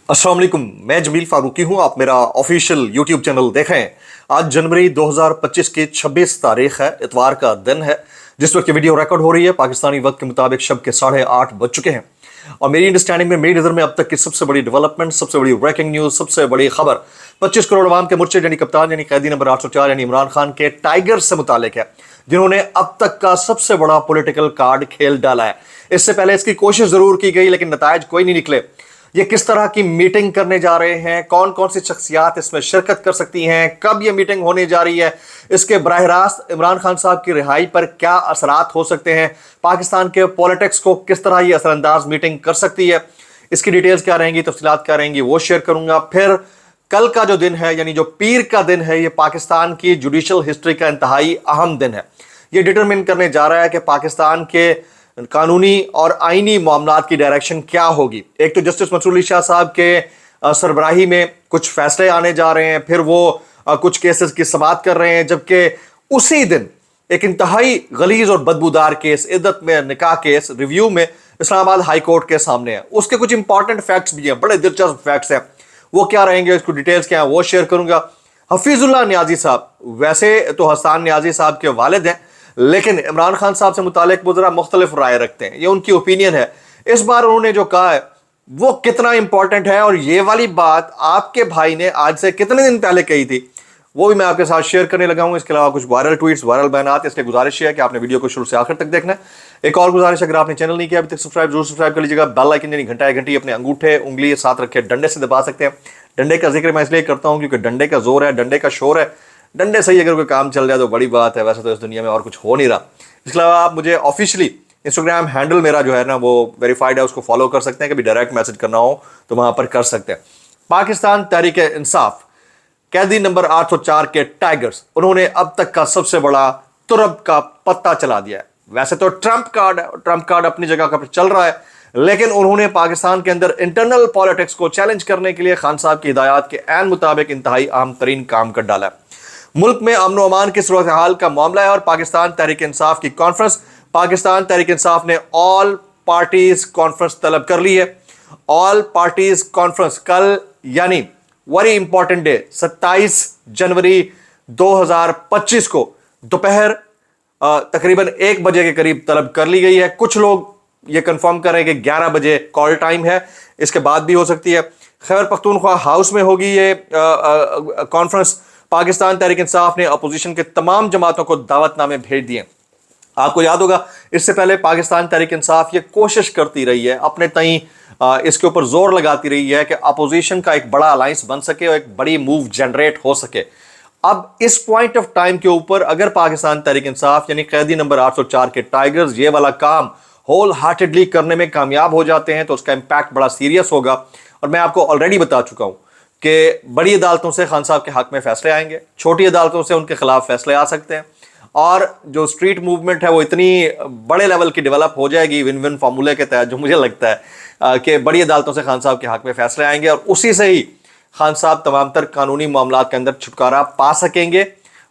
अस्सलाम वालेकुम, मैं जमील फारूकी हूं। आप मेरा ऑफिशियल यूट्यूब चैनल देखें। आज जनवरी 2025 की 26 तारीख है, इतवार का दिन है। जिस वक्त ये वीडियो रिकॉर्ड हो रही है पाकिस्तानी वक्त के मुताबिक शब के 8:30 बज चुके हैं। और मेरी अंडरस्टैंडिंग में, मेरी नज़र में अब तक की सबसे बड़ी डेवलपमेंट, सबसे बड़ी ब्रेकिंग न्यूज़, सबसे बड़ी खबर 25 करोड़ अवाम के मुर्शिद यानी कप्तान यानी कैदी नंबर 804 यानी इमरान खान के टाइगर से मुतालिक है, जिन्होंने अब तक का सबसे बड़ा पॉलिटिकल कार्ड खेल डाला है। इससे पहले इसकी कोशिश जरूर की गई लेकिन नतायज कोई नहीं निकले। ये किस तरह की मीटिंग करने जा रहे हैं, कौन कौन सी शख्सियात इसमें शिरकत कर सकती हैं, कब ये मीटिंग होने जा रही है, इसके बराह रास्त इमरान खान साहब की रिहाई पर क्या असरात हो सकते हैं, पाकिस्तान के पॉलिटिक्स को किस तरह ये असरअंदाज मीटिंग कर सकती है, इसकी डिटेल्स क्या रहेंगी, तफसीलात क्या रहेंगी, वो शेयर करूंगा। फिर कल का जो दिन है यानी जो पीर का दिन है, ये पाकिस्तान की जुडिशल हिस्ट्री का इंतहाई अहम दिन है। ये डिटरमिन करने जा रहा है कि पाकिस्तान के कानूनी और आईनी मामलात की डायरेक्शन क्या होगी। एक तो जस्टिस मंसूर अली शाह साहब के सरबराही में कुछ फैसले आने जा रहे हैं, फिर वो कुछ केसेस की समाअत कर रहे हैं, जबकि उसी दिन एक इंतहाई गलीज और बदबूदार केस, इद्दत में निकाह केस रिव्यू में इस्लामाबाद हाई कोर्ट के सामने है। उसके कुछ इंपॉर्टेंट फैक्ट्स भी हैं, बड़े दिलचस्प फैक्ट्स हैं। वो क्या रहेंगे, इसको डिटेल्स क्या है वो शेयर करूंगा। हफीजुल्लाह न्याजी साहब, वैसे तो हसन न्याजी साहब के वालिद हैं, लेकिन इमरान खान साहब से मुतालिक वो जरा मुख्तलिफ राय रखते हैं, ये उनकी ओपिनियन है। इस बार उन्होंने जो कहा है वो कितना इंपॉर्टेंट है, और ये वाली बात आपके भाई ने आज से कितने दिन पहले कही थी, वो भी मैं आपके साथ शेयर करने लगा हूं। इसके अलावा कुछ वायरल ट्वीट्स, वायरल बयानात, इसलिए गुजारिश है कि आपने वीडियो को शुरू से आखिर तक देखना है। एक और गुजारिश, अगर आपने चैनल नहीं किया अभी तक जरूर सब्सक्राइब कर लीजिएगा। बेल आइकन यानी घंटी अपने अंगूठे उंगली साथ रखे डंडे से दबा सकते हैं। डंडे का जिक्र मैं इसलिए करता हूं क्योंकि डंडे का जोर है, डंडे का शोर है। डंडे से ही अगर कोई काम चल जाए तो बड़ी बात है, वैसे तो इस दुनिया में और कुछ हो नहीं रहा। इसके अलावा आप मुझे ऑफिशियली इंस्टाग्राम हैंडल मेरा जो है ना वो वेरीफाइड है, उसको फॉलो कर सकते हैं। कभी डायरेक्ट मैसेज करना हो तो वहां पर कर सकते हैं। पाकिस्तान तहरीक इंसाफ कैदी नंबर 804 के टाइगर्स, उन्होंने अब तक का सबसे बड़ा तुरब का पत्ता चला दिया है। वैसे तो ट्रंप कार्ड अपनी जगह पर चल रहा है, लेकिन उन्होंने पाकिस्तान के अंदर इंटरनल पॉलिटिक्स को चैलेंज करने के लिए खान साहब की हिदायत के ऐन मुताबिक इंतहाई अहम तरीन काम कर डाला है। मुल्क में अमन अमान की सूरत हाल का मामला है और पाकिस्तान तहरीक इंसाफ की कॉन्फ्रेंस, पाकिस्तान तहरीक इंसाफ ने ऑल पार्टीज कॉन्फ्रेंस तलब कर ली है। ऑल पार्टीज कॉन्फ्रेंस कल यानी वेरी इंपॉर्टेंट डे 27 जनवरी 2025 को दोपहर तकरीबन 1 बजे के करीब तलब कर ली गई है। कुछ लोग ये कंफर्म कर रहे हैं कि 11 बजे कॉल टाइम है, इसके बाद भी हो सकती है। खैबर पख्तूनख्वा हाउस में होगी ये कॉन्फ्रेंस। पाकिस्तान तहरीक इंसाफ ने अपोजिशन के तमाम जमातों को दावतनामे भेज दिए। आपको याद होगा इससे पहले पाकिस्तान तहरीक इंसाफ ये कोशिश करती रही है, अपने तई इसके ऊपर जोर लगाती रही है कि अपोजिशन का एक बड़ा अलायंस बन सके और एक बड़ी मूव जनरेट हो सके। अब इस पॉइंट ऑफ टाइम के ऊपर अगर पाकिस्तान तहरीक इंसाफ यानी कैदी नंबर 804 के टाइगर्स ये वाला काम होल हार्टेडली करने में कामयाब हो जाते हैं तो उसका इंपैक्ट बड़ा सीरियस होगा। और मैं आपको ऑलरेडी बता चुका हूं कि बड़ी अदालतों से खान साहब के हक में फैसले आएंगे, छोटी अदालतों से उनके खिलाफ फैसले आ सकते हैं, और जो स्ट्रीट मूवमेंट है वो इतनी बड़े लेवल की डेवलप हो जाएगी विन विन फार्मूले के तहत, जो मुझे लगता है कि बड़ी अदालतों से खान साहब के हक में फैसले आएंगे और उसी से ही खान साहब तमाम तर कानूनी मामलात के अंदर छुटकारा पा सकेंगे।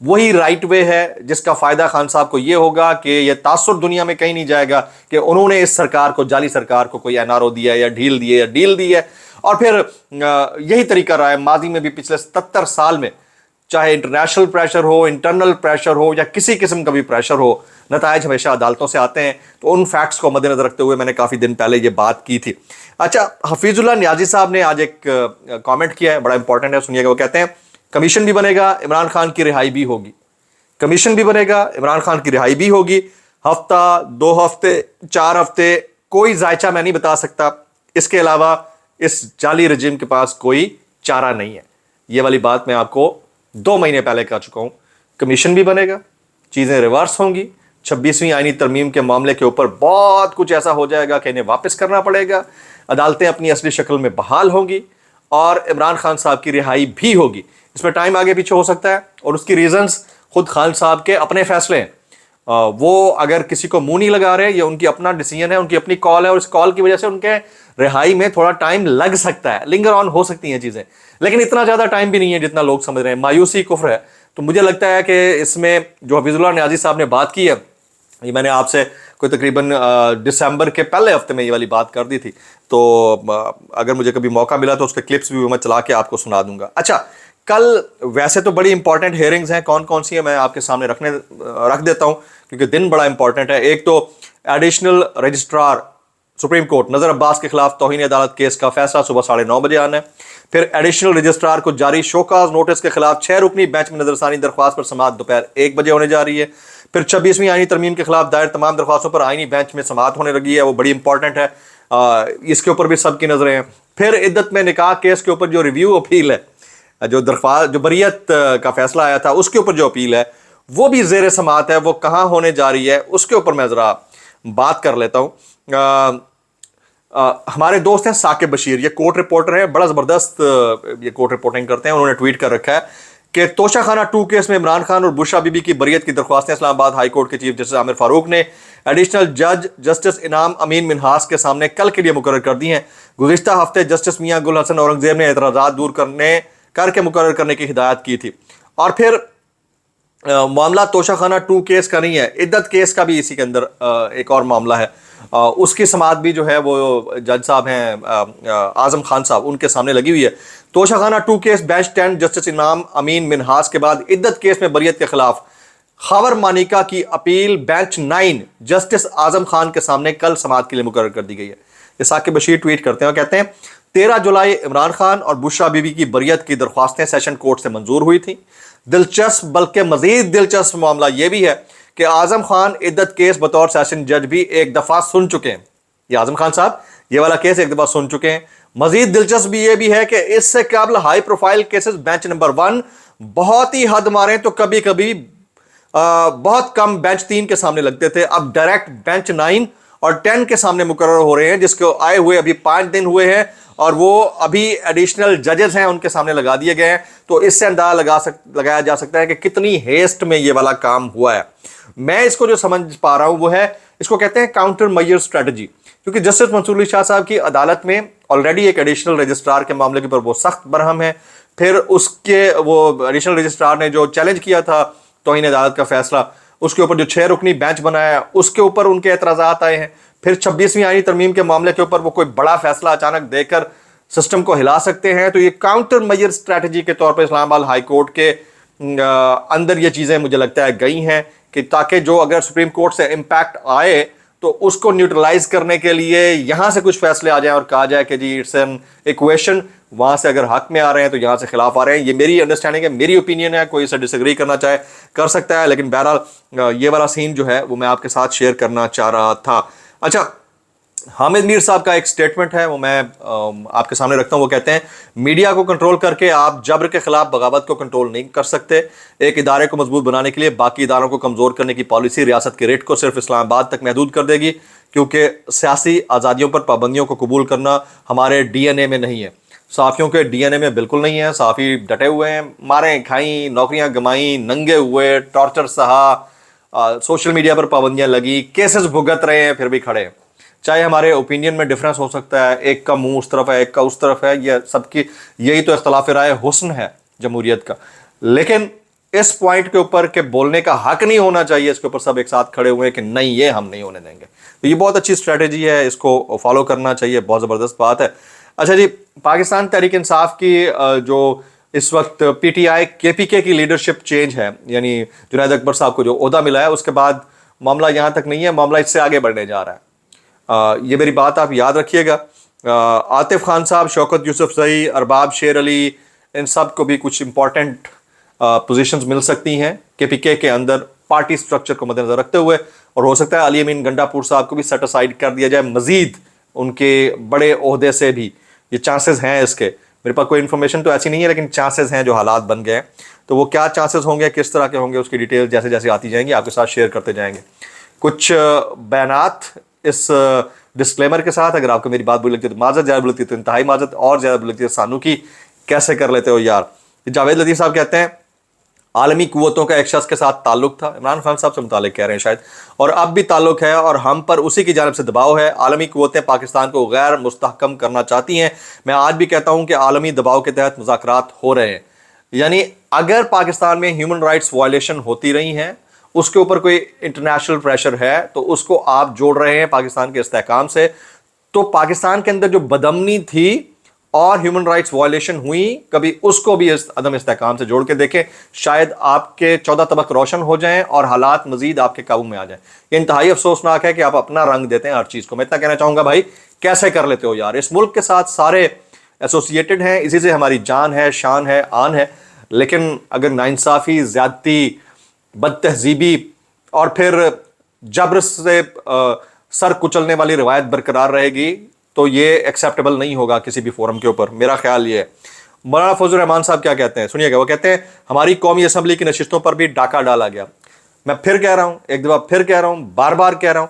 वही राइट वे है जिसका फायदा खान साहब को ये होगा कि ये तासुर दुनिया में कहीं नहीं जाएगा कि उन्होंने इस सरकार को, जाली सरकार को कोई एनआरओ दिया या ढील दी है या डील दी है। और फिर यही तरीका रहा है माजी में भी, पिछले 77 साल में, चाहे इंटरनेशनल प्रेशर हो, इंटरनल प्रेशर हो या किसी किस्म का भी प्रेशर हो, नतायज हमेशा अदालतों से आते हैं। तो उन फैक्ट्स को मद्देनजर रखते हुए मैंने काफ़ी दिन पहले ये बात की थी। अच्छा, हफीजुल्लाह न्याजी साहब ने आज एक कॉमेंट किया है, बड़ा इंपॉर्टेंट है, सुनिएगा। वो कहते हैं कमीशन भी बनेगा, इमरान खान की रिहाई भी होगी। कमीशन भी बनेगा, इमरान खान की रिहाई भी होगी। हफ्ता, 2 हफ्ते, 4 हफ्ते, कोई जायचा मैं नहीं बता सकता। इसके अलावा इस जाली रजीम के पास कोई चारा नहीं है। ये वाली बात मैं आपको 2 महीने पहले कह चुका हूं। कमीशन भी बनेगा, चीजें रिवर्स होंगी। 26वीं आईनी तरमीम के मामले के ऊपर बहुत कुछ ऐसा हो जाएगा कि इन्हें वापस करना पड़ेगा। अदालतें अपनी असली शक्ल में बहाल होंगी और इमरान खान साहब की रिहाई भी होगी। इसमें टाइम आगे पीछे हो सकता है और उसकी रीजंस खुद खान साहब के अपने फैसले हैं। वो अगर किसी को मुंह नहीं लगा रहे, ये उनकी अपना डिसीजन है, उनकी अपनी कॉल है, और इस कॉल की वजह से उनके रिहाई में थोड़ा टाइम लग सकता है, लिंगर ऑन हो सकती हैं चीजें, लेकिन इतना ज्यादा टाइम भी नहीं है जितना लोग समझ रहे हैं। मायूसी कुफ्र है। तो मुझे लगता है कि इसमें जो हफीजुल्लाह न्याजी साहब ने बात की है ये मैंने आपसे कोई तकरीबन दिसंबर के पहले हफ्ते में ये वाली बात कर दी थी, तो अगर मुझे कभी मौका मिला तो उसके क्लिप्स भी मैं चला के आपको सुना दूंगा। अच्छा, कल वैसे तो बड़ी इंपॉर्टेंट हेयरिंग्स हैं, कौन कौन सी है मैं आपके सामने रख देता हूं, क्योंकि दिन बड़ा इंपॉर्टेंट है। एक तो एडिशनल रजिस्ट्रार सुप्रीम कोर्ट नजर अब्बास के खिलाफ तौहीन अदालत केस का फैसला सुबह 9:30 बजे आना है। फिर एडिशनल रजिस्ट्रार को जारी शोकाज नोटिस के खिलाफ 6 रुकनी बेंच में नजरसानी दरख्वास्त पर समाअत दोपहर 1 बजे होने जा रही है। फिर 26वीं आईनी तरमीम के खिलाफ दायर तमाम दरख्वास्तों पर आईनी बेंच में समाअत होने लगी है, वो बड़ी इंपॉर्टेंट है, इसके ऊपर भी सबकी नजरें हैं। फिर इद्दत में निकाह केस के ऊपर जो रिव्यू अपील है, जो बरियत का फैसला आया था उसके ऊपर जो अपील है वो भी जेर समाअत है, वो कहाँ होने जा रही है उसके ऊपर मैं जरा बात कर लेता हूँ। हमारे दोस्त हैं साकिब बशीर, ये कोर्ट रिपोर्टर हैं, बड़ा ज़बरदस्त ये कोर्ट रिपोर्टिंग करते हैं। उन्होंने ट्वीट कर रखा है कि तोशाखाना 2 केस में इमरान खान और बुशरा बीबी की बरियत की दरख्वास्तें इस्लामाबाद हाई कोर्ट के चीफ जस्टिस आमिर फारूक ने एडिशनल जज जस्टिस इनाम अमीन मिनहास के सामने कल के लिए मुकर्रर कर दी हैं। गुज़िश्ता हफ्ते जस्टिस मियां गुल हसन औरंगजेब ने एतराज़ात दूर करके मुकर्रर करने की हिदायत की थी। और फिर मामला तोशाखाना 2 केस का नहीं है, इद्दत केस का भी इसी के अंदर एक और मामला है, उसकी समाअत भी जो है वो जज साहब हैं आजम खान साहब, उनके सामने लगी हुई है। तोशाखाना 2 केस बेंच 10 जस्टिस इनाम अमीन मिनहास के बाद इद्दत केस में बरियत के खिलाफ खबर मानिका की appeal bench 9 justice Azam Khan के सामने कल समाअत के लिए मुकर्रर कर दी गई है। ये साकिब बशीर ट्वीट करते हैं और कहते हैं 13 जुलाई इमरान खान और बुशरा बीबी की बरियत की दरख्वास्तें सेशन कोर्ट से मंजूर हुई थी। दिलचस्प बल्कि मजीद दिलचस्प मामला यह भी है कि आजम खान इद्दत केस बतौर सेशन जज भी एक दफा सुन चुके हैं। ये आजम खान साहब ये वाला केस एक दफा सुन चुके हैं। मजीद दिलचस्प ये भी है कि इससे कबल high profile cases bench number 1 बहुत ही हद मारे तो कभी कभी बहुत कम बेंच 3 के सामने लगते थे, अब डायरेक्ट बेंच 9 और 10 के सामने मुकर्रर हो रहे हैं, जिसको आए हुए अभी 5 दिन हुए हैं और वो अभी एडिशनल जजेस हैं उनके सामने लगा दिए गए हैं। तो इससे अंदाजा लगाया जा सकता है कि कितनी हेस्ट में ये वाला काम हुआ है। मैं इसको जो समझ पा रहा हूं वो है, इसको कहते हैं काउंटर मेजर स्ट्रेटजी, क्योंकि जस्टिस मंसूर अली शाह साहब की अदालत में ऑलरेडी एक एडिशनल रजिस्ट्रार के मामले के ऊपर वो सख्त बरहम है। फिर उसके वो एडिशनल रजिस्ट्रार ने जो चैलेंज किया था तौहीन अदालत का फैसला, उसके ऊपर जो 6 रुकनी बेंच बनाया उसके ऊपर उनके एतराज़ात आए हैं। फिर 26वीं आईनी तरमीम के मामले के ऊपर वो कोई बड़ा फैसला अचानक देकर सिस्टम को हिला सकते हैं। तो ये काउंटर मेजर स्ट्रैटेजी के तौर पर इस्लामाबाद हाई कोर्ट के अंदर ये चीज़ें मुझे लगता है गई हैं कि ताकि जो अगर सुप्रीम कोर्ट से इम्पैक्ट आए तो उसको न्यूट्रलाइज करने के लिए यहाँ से कुछ फैसले आ जाएं और कहा जाए कि जी इट्स एन इक्वेशन, वहाँ से अगर हक में आ रहे हैं तो यहाँ से खिलाफ आ रहे हैं। ये मेरी अंडरस्टैंडिंग है, मेरी ओपिनियन है, कोई इसे डिसएग्री करना चाहे कर सकता है, लेकिन बहरहाल ये वाला सीन जो है वो मैं आपके साथ शेयर करना चाह रहा था। अच्छा, हामिद मीर साहब का एक स्टेटमेंट है वो मैं आपके सामने रखता हूँ। वो कहते हैं मीडिया को कंट्रोल करके आप जबर के खिलाफ बगावत को कंट्रोल नहीं कर सकते। एक इदारे को मजबूत बनाने के लिए बाकी इदारों को कमज़ोर करने की पॉलिसी रियासत के रेट को सिर्फ इस्लामाबाद तक महदूद कर देगी, क्योंकि सियासी आज़ादियों पर पाबंदियों को कबूल करना हमारे DNA में नहीं है। सहाफ़ियों के DNA में बिल्कुल नहीं है। सहाफ़ी डटे हुए हैं, मारें खाई, नौकरियाँ गंवाई, नंगे हुए, टॉर्चर सहा, सोशल मीडिया पर पाबंदियाँ लगी, केसेस भुगत रहे हैं, फिर भी खड़े हैं। चाहे हमारे ओपिनियन में डिफरेंस हो सकता है, एक का मुंह उस तरफ है, एक का उस तरफ है, ये सबकी यही तो इख्तलाफ राय हुस्न है जमहूरियत का। लेकिन इस पॉइंट के ऊपर के बोलने का हक नहीं होना चाहिए, इसके ऊपर सब एक साथ खड़े हुए हैं कि नहीं ये हम नहीं होने देंगे। तो ये बहुत अच्छी स्ट्रेटेजी है, इसको फॉलो करना चाहिए, बहुत ज़बरदस्त बात है। अच्छा जी, पाकिस्तान तहरीक इंसाफ की जो इस वक्त PTI KPK की लीडरशिप चेंज है, यानी जुनैद अकबर साहब को जो ओहदा मिला है उसके बाद मामला यहाँ तक नहीं है, मामला इससे आगे बढ़ने जा रहा है। ये मेरी बात आप याद रखिएगा। आतिफ खान साहब, शौकत यूसुफजई, अरबाब शेर अली, इन सब को भी कुछ इंपॉर्टेंट पोजीशंस मिल सकती हैं KPK के अंदर पार्टी स्ट्रक्चर को मद्देनजर रखते हुए, और हो सकता है अली अमीन गंडापुर साहब को भी सेट असाइड कर दिया जाए मजीद उनके बड़े ओहदे से भी। ये चांसेस हैं इसके, मेरे पास कोई इन्फॉर्मेशन तो ऐसी नहीं है, लेकिन चांसेस हैं जो हालात बन गए हैं। तो वो क्या चांसेस होंगे, किस तरह के होंगे, उसकी डिटेल जैसे जैसे आती जाएंगी आपके साथ शेयर करते जाएंगे। कुछ बयानात इस डिस्क्लेमर के साथ, अगर आपको मेरी बात बुरी लगती है तो माजरत, ज़्यादा बुरी लगती है तो इंतहाई माजरत, और ज़्यादा बुरी लगती है सानू की कैसे कर लेते हो यार। जावेद लतीफ़ साहब कहते हैं आलमी कुव्वतों का एक शख्स के साथ ताल्लुक था, इमरान खान साहब से मुतालिक कह रहे हैं शायद, और अब भी ताल्लुक है और हम पर उसी की जानिब से दबाव है। आलमी कुव्वतें पाकिस्तान को गैर मुस्तहकम करना चाहती हैं। मैं आज भी कहता हूँ कि आलमी दबाव के तहत मुज़ाकरात हो रहे हैं। यानी अगर पाकिस्तान में ह्यूमन राइट्स वायलेशन होती रही हैं उसके ऊपर कोई इंटरनेशनल प्रेशर है तो उसको आप जोड़ रहे हैं पाकिस्तान के इस्तेहकाम से, तो पाकिस्तान के अंदर जो बदअमनी थी और ह्यूमन राइट्स वायलेशन हुई, कभी उसको भी इस अदम इस्तेहकाम से जोड़ के देखें, शायद आपके 14 तबक रोशन हो जाएं और हालात मजीद आपके काबू में आ जाएं। ये इंतहाई अफसोसनाक है कि आप अपना रंग देते हैं हर चीज़ को। मैं इतना कहना चाहूँगा भाई, कैसे कर लेते हो यार? इस मुल्क के साथ सारे एसोसिएटेड हैं, इसी से हमारी जान है, शान है, आन है, लेकिन अगर नाइंसाफ़ी, ज़्यादती, बदतहजीबी और फिर जबर से सर कुचलने वाली रवायत बरकरार रहेगी तो ये एक्सेप्टेबल नहीं होगा किसी भी फोरम के ऊपर। मेरा ख्याल ये है। मौलाना फजल रहमान साहब क्या कहते हैं, सुनिएगा। वो कहते हैं हमारी कौमी असम्बली की नशिस्तों पर भी डाका डाला गया। मैं फिर कह रहा हूं, एक दफा फिर कह रहा हूं, बार बार कह रहा हूं,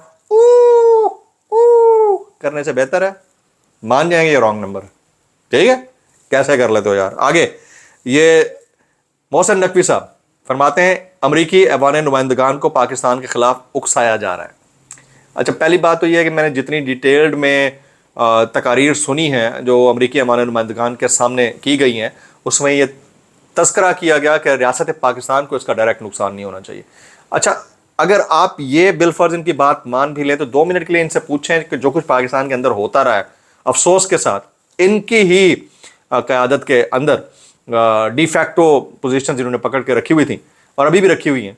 करने से बेहतर है मान जाएंगे ये रॉन्ग नंबर। ठीक है, कैसे कर लेते हो यार? आगे ये मोहसिन नकवी साहब फरमाते हैं अमरीकी ऐवान नुमाइंदगान को पाकिस्तान के खिलाफ उकसाया जा रहा है। अच्छा, पहली बात तो यह है कि मैंने जितनी डिटेल्ड में तकारीर सुनी है जो अमरीकी ऐवान नुमाइंदगान के सामने की गई हैं, उसमें यह तस्करा किया गया कि रियासत पाकिस्तान को इसका डायरेक्ट नुकसान नहीं होना चाहिए। अच्छा, अगर आप ये बिलफर्ज इनकी बात मान भी लें तो 2 मिनट के लिए इनसे पूछें कि जो कुछ पाकिस्तान के अंदर होता रहा है, अफसोस के साथ इनकी ही क़यादत के अंदर डिफैक्टो पोजीशन इन्होंने पकड़ के रखी हुई थी और अभी भी रखी हुई हैं,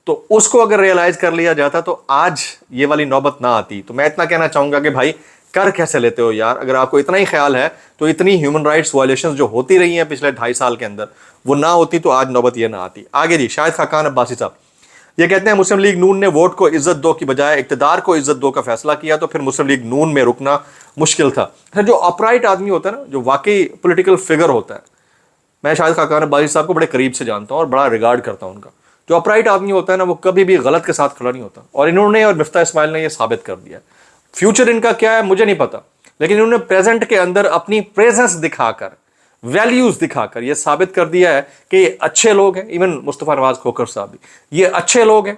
तो उसको अगर रियलाइज कर लिया जाता तो आज ये वाली नौबत ना आती। तो मैं इतना कहना चाहूँगा कि भाई कर कैसे लेते हो यार? अगर आपको इतना ही ख्याल है तो इतनी ह्यूमन राइट्स वायलेशंस जो होती रही हैं पिछले 2.5 साल के अंदर, वो ना होती तो आज नौबत ये ना आती। आगे जी, शाहिद खाकान अब्बासी साहब ये कहते हैं मुस्लिम लीग नून ने वोट को इज्जत दो की बजाय इक़्तिदार को इज्जत दो का फैसला किया तो फिर मुस्लिम लीग नून में रुकना मुश्किल था। जो अपराइट आदमी होता है ना, जो वाकई पॉलिटिकल फिगर होता है, मैं शाहिद खाकान अब्बासी साहब को बड़े करीब से जानता हूँ और बड़ा रिगार्ड करता हूँ उनका। जो अपराइट आदमी होता है ना, वो कभी भी गलत के साथ खड़ा नहीं होता, और इन्होंने और मिफ्ता इस्माइल ने ये साबित कर दिया। फ्यूचर इनका क्या है मुझे नहीं पता, लेकिन इन्होंने प्रेजेंट के अंदर अपनी प्रेजेंस दिखाकर, वैल्यूज दिखाकर ये साबित कर दिया है कि ये अच्छे लोग हैं। इवन मुस्तफ़ा नवाज खोखर साहब भी ये अच्छे लोग हैं,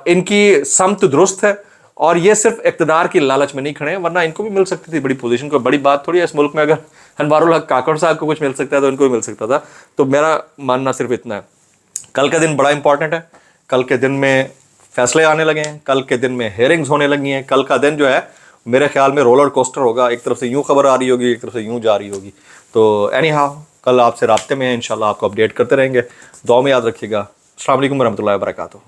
इनकी समत दुरुस्त है और ये सिर्फ इक़्तिदार की लालच में नहीं खड़े हैं, वरना इनको भी मिल सकती थी बड़ी पोजीशन। कोई बड़ी बात थोड़ी है इस मुल्क में, अगर अनवारुल हक काकड़ साहब को कुछ मिल सकता है तो इनको भी मिल सकता था। तो मेरा मानना सिर्फ इतना है। कल का दिन बड़ा इंपॉर्टेंट है, कल के दिन में फैसले आने लगे हैं, कल के दिन में हेयरिंग्स होने लगी हैं। कल का दिन जो है मेरे ख्याल में रोलर कोस्टर होगा, एक तरफ से यूं खबर आ रही होगी, एक तरफ से यूं जा रही होगी। तो एनी हाउ कल आपसे राब्ते में हैं, इंशाल्लाह आपको अपडेट करते रहेंगे। दुआ में याद रखिएगा। अस्सलाम वालेकुम वरहमतुल्लाहि वबरकातुहू।